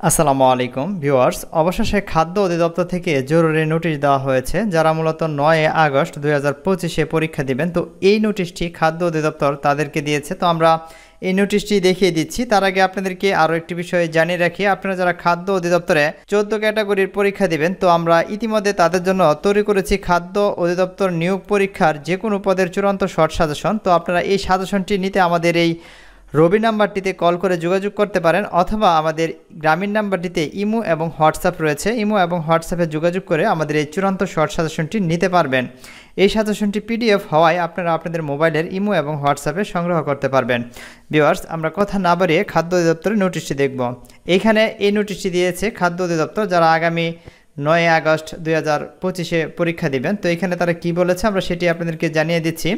আসসালামু আলাইকুম ভিউয়ার্স, অবশেষে খাদ্য অধিদপ্তর থেকে জরুরি নোটিশ দেওয়া হয়েছে। যারা মূলত 9 আগস্ট 2025-এ পরীক্ষা দিবেন, তো এই নোটিশটি খাদ্য অধিদপ্তর তাদেরকে দিয়েছে। তো আমরা এই নোটিশটি দেখিয়ে দিচ্ছি। তার আগে আপনাদেরকে আরও একটি বিষয় জানিয়ে রাখি, আপনারা যারা খাদ্য অধিদপ্তরে 14 ক্যাটাগরির পরীক্ষা দিবেন, তো আমরা ইতিমধ্যে তাদের জন্য তৈরি করেছি খাদ্য অধিদপ্তর নিয়োগ পরীক্ষার যে কোনো পদের চূড়ান্ত শর্ট সাজেশন। তো আপনারা এই সাজেশনটি নিতে আমাদের এই রবি নাম্বারটিতে কল করে যোগাযোগ করতে পারেন, অথবা আমাদের গ্রামীণ নাম্বারটিতে ইমো এবং হোয়াটসঅ্যাপ রয়েছে। ইমো এবং হোয়াটসঅ্যাপে যোগাযোগ করে আমাদের এই চূড়ান্ত শর্ট সাজেশনটি নিতে পারবেন। এই সাজেশনটি পিডিএফ হওয়ায় আপনারা আপনাদের মোবাইলের ইমো এবং হোয়াটসঅ্যাপে সংগ্রহ করতে পারবেন। ভিউয়ার্স, আমরা কথা না বাড়িয়ে খাদ্য অধিদপ্তরের নোটিশটি দেখব। এইখানে এই নোটিশটি দিয়েছে খাদ্য অধিদপ্তর যারা আগামী 9 আগস্ট 2025-এ পরীক্ষা দিবেন। তো এখানে তারা কি বলেছে আমরা সেটি আপনাদেরকে জানিয়ে দিচ্ছি।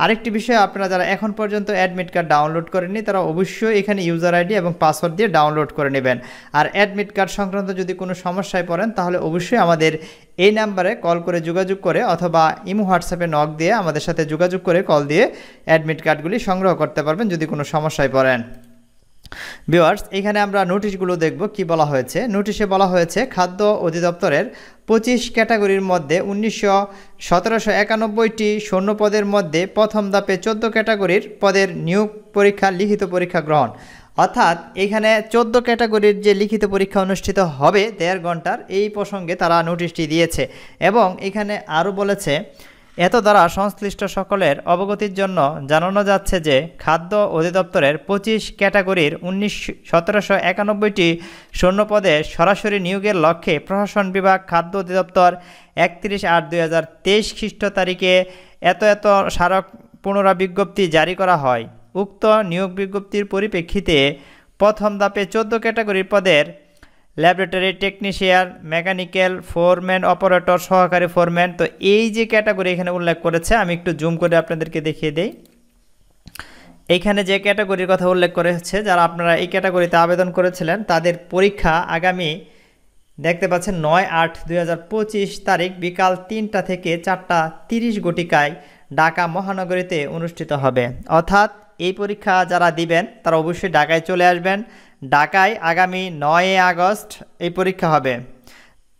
আরেকটি বিষয়, আপনারা যারা এখন পর্যন্ত অ্যাডমিট কার্ড ডাউনলোড করেননি তারা অবশ্যই এখানে ইউজার আইডি এবং পাসওয়ার্ড দিয়ে ডাউনলোড করে নেবেন। আর অ্যাডমিট কার্ড সংক্রান্ত যদি কোনো সমস্যায় পড়েন তাহলে অবশ্যই আমাদের এই নাম্বারে কল করে যোগাযোগ করে অথবা ইমো হোয়াটসঅ্যাপে নক দিয়ে আমাদের সাথে যোগাযোগ করে কল দিয়ে অ্যাডমিট কার্ডগুলি সংগ্রহ করতে পারবেন যদি কোনো সমস্যায় পড়েন। ভিউয়ার্স, এখানে আমরা নোটিশগুলো দেখব কি বলা হয়েছে। নোটিশে বলা হয়েছে খাদ্য অধিদপ্তরের 25 ক্যাটাগরির মধ্যে 1791টি শূন্য পদের মধ্যে প্রথম ধাপে 14 ক্যাটাগরির পদের নিয়োগ পরীক্ষা লিখিত পরীক্ষা গ্রহণ। অর্থাৎ এখানে 14 ক্যাটাগরির যে লিখিত পরীক্ষা অনুষ্ঠিত হবে 1.5 ঘন্টার, এই প্রসঙ্গে তারা নোটিশটি দিয়েছে। এবং এখানে আরও বলেছে, এত দ্বারা সংশ্লিষ্ট সকলের অবগতির জন্য জানানো যাচ্ছে যে খাদ্য অধিদপ্তরের 25 ক্যাটাগরির 1791টি শূন্যপদে সরাসরি নিয়োগের লক্ষ্যে প্রশাসন বিভাগ খাদ্য অধিদপ্তর 31/8/2023 খ্রিস্ট তারিখে এত স্মারক পুনরাবিজ্ঞপ্তি জারি করা হয়। উক্ত নিয়োগ বিজ্ঞপ্তির পরিপ্রেক্ষিতে প্রথম ধাপে 14 ক্যাটাগরির পদের laboratory technician, mechanical, foreman, operator, সহকারী ফোরম্যান। তো এই যে ক্যাটাগরি এখানে উল্লেখ করেছে, আমি একটু জুম করে আপনাদেরকে দেখিয়ে দেই। এইখানে যে ক্যাটাগরির কথা উল্লেখ করেছে, যারা আপনারা এই ক্যাটাগরিতে আবেদন করেছিলেন তাদের পরীক্ষা আগামী দেখতে পাচ্ছেন 9/8/2025 তারিখ বিকাল 3টা থেকে 4:30 ঘটিকায় ঢাকা মহানগরীতে অনুষ্ঠিত হবে। অর্থাৎ এই পরীক্ষা যারা দিবেন তারা অবশ্যই ঢাকায় চলে আসবেন। ঢাকায় আগামী 9 আগস্ট এই পরীক্ষা হবে।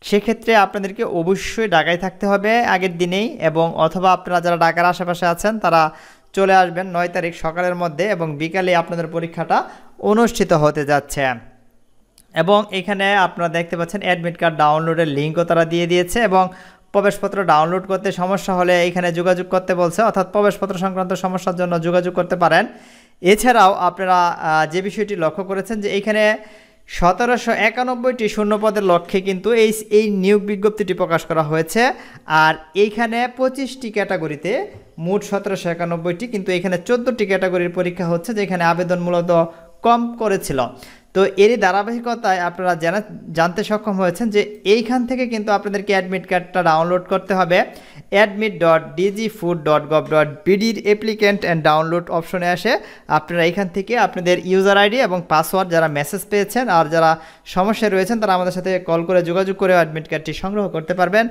সেক্ষেত্রে আপনাদেরকে অবশ্যই ঢাকায় থাকতে হবে আগের দিনেই, এবং অথবা আপনারা যারা ঢাকার আশেপাশে আছেন তারা চলে আসবেন 9 তারিখ সকালের মধ্যে, এবং বিকালে আপনাদের পরীক্ষাটা অনুষ্ঠিত হতে যাচ্ছে। এবং এখানে আপনারা দেখতে পাচ্ছেন অ্যাডমিট কার্ড ডাউনলোডের লিঙ্কও তারা দিয়ে দিয়েছে, এবং প্রবেশপত্র ডাউনলোড করতে সমস্যা হলে এখানে যোগাযোগ করতে বলছে, অর্থাৎ প্রবেশপত্র সংক্রান্ত সমস্যার জন্য যোগাযোগ করতে পারেন। এছাড়াও আপনারা যে বিষয়টি লক্ষ্য করেছেন যে এইখানে 1791টি শূন্যপদের লক্ষ্যে কিন্তু এই নিয়োগ বিজ্ঞপ্তিটি প্রকাশ করা হয়েছে। আর এইখানে 25টি ক্যাটাগরিতে মোট 1791টি, কিন্তু এখানে 14টি ক্যাটাগরির পরীক্ষা হচ্ছে, যেখানে আবেদন মূলত কম করেছিল। তো এরই ধারাবাহিকতায় আপনারা জানতে সক্ষম হয়েছেন যে এইখান থেকে কিন্তু আপনাদেরকে অ্যাডমিট কার্ডটা ডাউনলোড করতে হবে। admit.dgfood.gov.bd অ্যাপ্লিক্যান্ট অ্যান্ড ডাউনলোড অপশনে আসে আপনারা এখান থেকে আপনাদের ইউজার আইডি এবং পাসওয়ার্ড যারা মেসেজ পেয়েছেন আর যারা সমস্যায় রয়েছেন তারা আমাদের সাথে কল করে যোগাযোগ করে অ্যাডমিট কার্ডটি সংগ্রহ করতে পারবেন।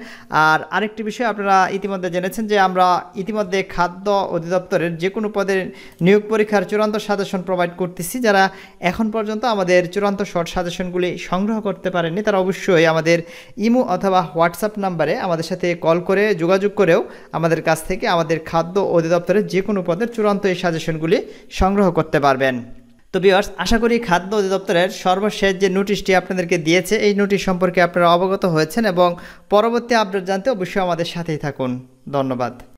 আর আরেকটি বিষয় আপনারা ইতিমধ্যে জেনেছেন যে আমরা ইতিমধ্যে খাদ্য অধিদপ্তরের যে কোনো পদের নিয়োগ পরীক্ষার চূড়ান্ত সাজেশন প্রোভাইড করতেছি। যারা এখন পর্যন্ত আমাদের চূড়ান্ত শর্ট সাজেশনগুলি সংগ্রহ করতে পারেননি তারা অবশ্যই আমাদের ইমো অথবা হোয়াটসঅ্যাপ নাম্বারে আমাদের সাথে কল করে যোগাযোগ করেও আমাদের কাছ থেকে আমাদের খাদ্য অধিদপ্তরের যে কোনো পদের চূড়ান্ত এই সাজেশনগুলি সংগ্রহ করতে পারবেন। তো ভিউয়ার্স, আশা করি খাদ্য অধিদপ্তরের সর্বশেষ যে নোটিশটি আপনাদেরকে দিয়েছে এই নোটিশ সম্পর্কে আপনারা অবগত হয়েছেন, এবং পরবর্তী আপডেট জানতে অবশ্যই আমাদের সাথেই থাকুন। ধন্যবাদ।